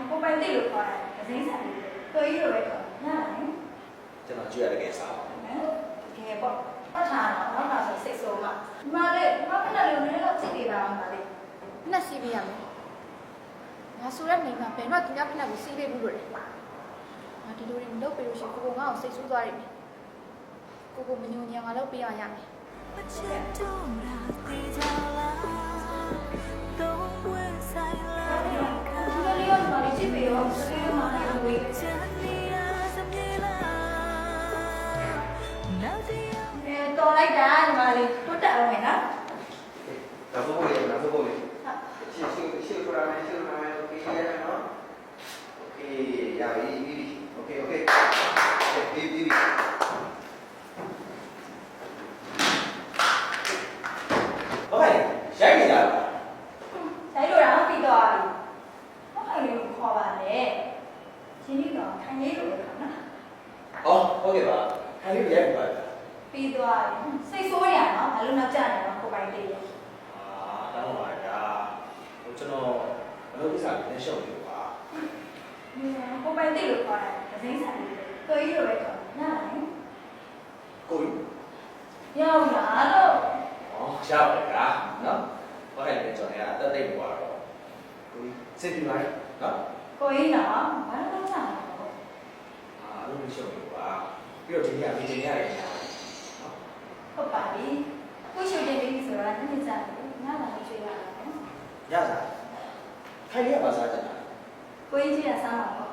ကိုပိုင်တိလို့ခေါ်တယ်အစိမ်းဆိုင်ကိုကြီးလိုပဲခေါ်ညတယ်ကျွန်တော်ကြည့်ရတဲ့ကိစ္စပါတကယ်ပေါ့ပတ်ထားတော့နောက်ပါဆိုစိတ်ဆိုးမှဒီမှာလေဘာခဏလေးနည်းတော့ကြည့်ပေးပါအောင်ပါလေနှစ်စီးပေးရမယ်ငါဆိုတဲ့နေမှာဘယ်တော့သူများဖက်ကိုစီးပေးဘူးလို့လေငါဒီလိုတွေမလုပ်ပေးလို့ရှိရင်ကိုငါ့ကိုစိတ်ဆိုးသွားတယ်ကိုမညိုညံငါလုပ်ပေးရရမယ်ကြည့်ပေးရောစိတ်မှလည်းဝေးတော်လိုက်တာညီမလေးတိုးတက်အောင်မယ်နော်ဒါဆိုပို့ရအောင်ဒါဆိုပို့ရရှေ့ခရာမယ်โอเคရနော်โอเคရပြီโอเคပြီးโอเคရိုက်နေကြလားဆိုင်လို့တော့ပြီးတော့ပြီဟောခိုင်လေးကိုခေါ်ပါလေရှင်ကြီးတော့ခိုင်လေးလိုပဲခေါ်နော်ဟုတ်ကဲ့ပါခိုင်လေးရိုက်ပါပြီးသွားပြီစိတ်ဆိုးရနော်ဘာလို့နောက်ကျနေတော့ကိုပိုင်သေးရဲ့တောင်းပါဗျာကျွန်တော်မလုပ်ကိစ္စလေးနဲ့ရှုပ်နေပါကိုပိုင်သေးလို့ခေါ်တယ်အစိမ်းဆိုင်ကိုကြီးလိုပဲခေါ်ညတယ်ကိုရောက်လာတော့ရပါဗျာနော်ဟုတ်တယ်ကျွန်တော်အသက်သိပ်ပွားတော့ကိုစိတ်ပြလိုက်နော်ကိုကြီးနော်ဘာလို့ကျနေတော့လို့မရှုပ်ဘူးပါပြီးတော့ဒီနေ့မီတင်ရတယ်ဟုတ်ပါပြီကိုရှိုတင်ပြီးဆိုတော့နှစ်ကြာတယ်ညလာလေးကျွေးရတာနော်ရစားခိုင်လေးကပါစားကြတာကိုကြီးကြီးကစားမှာပေါ့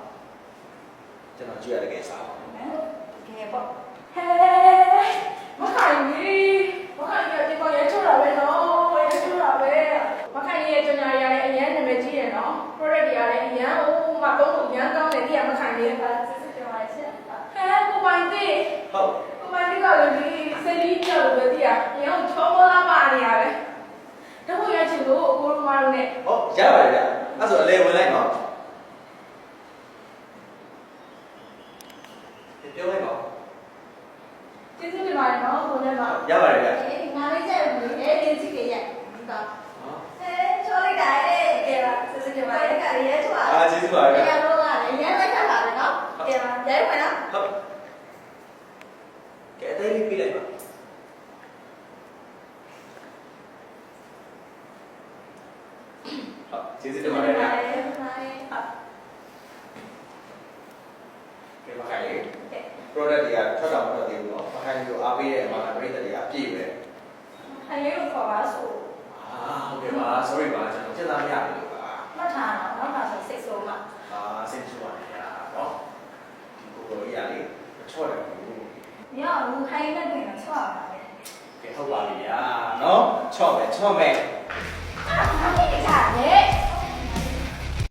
ကျွန်တော်ကြည့်ရတဲ့ကိစ္စပါနော်တကယ်ပေါ့ဟဲမခိုင်ကြီးဒီပေါ်ရဲချိုးတာပဲနော်ရဲချိုးတာပဲမခိုင်ကြီးရဲ့ကြော်ညာရလည်းအရန်နာမည်ကြီးတယ်နော် product တွေလည်းအရန်မတုံးလို့ရန်ကောင်းတယ်ဒီကမခိုင်လေးကစစ်ကြော်ရချက်ကိုပိုင်သေးဟုတ်ကိုပိုင်သေးကလည်းစလီးကြော်လို့ပဲဒီကရန်ချောမလာပါနေရတယ်တော့ရချင်လို့ကိုလိုမာလို့နဲ့ဟုတ်ရပါတယ်ဗျအဲ့ဆိုအလဲဝင်လိုက်နော်ပြောလိုက်ပါကျေးဇူးတင်ပါတယ်နော်ကိုလည်းပါရပါတယ်ဗျငါလေးချက်ဘူးလေဒီကြည့်ကြရဲ့ဒီပါချောလိုက်တာလေကဲပါကျေးဇူးတင်ပါတယ်ကရဲချွာကျေးဇူးပါဗျာရတော့ကလည်းရဲလိုက်တာပါပဲနော်ကဲပါရဲဝင်နော်ဟုတ်ကဲအဲ့ဒီပြလိုက်ပါဟုတ်ကျေးဇူးတင်ပါတယ်ဗျာကဲပါခိုင် product တွေကထွက်တော့မထွက်သေးဘူးเนาะခိုင်ကိုအားပေးတဲ့အမှာပရိသတ်တွေကအပြည့်ပဲခိုင်လေးကိုခေါ်ပါဆိုဟုတ်ကဲ့ပါ sorry ပါကျွန်တော်စက်သားမရဘူးပါမှတ်ထားတော့နောက်ပါဆိုစိတ်ဆိုးမှစိတ်ဆိုးပါလေเนาะဒီကိုရလေးချော့တယ်ဘူးမရဘူးခိုင်နဲ့တွေ့ရင်ချော့ပါပဲကဲဟုတ်ပါပြီဗျာเนาะချော့မယ်ဘာဖြစ်ကြလဲ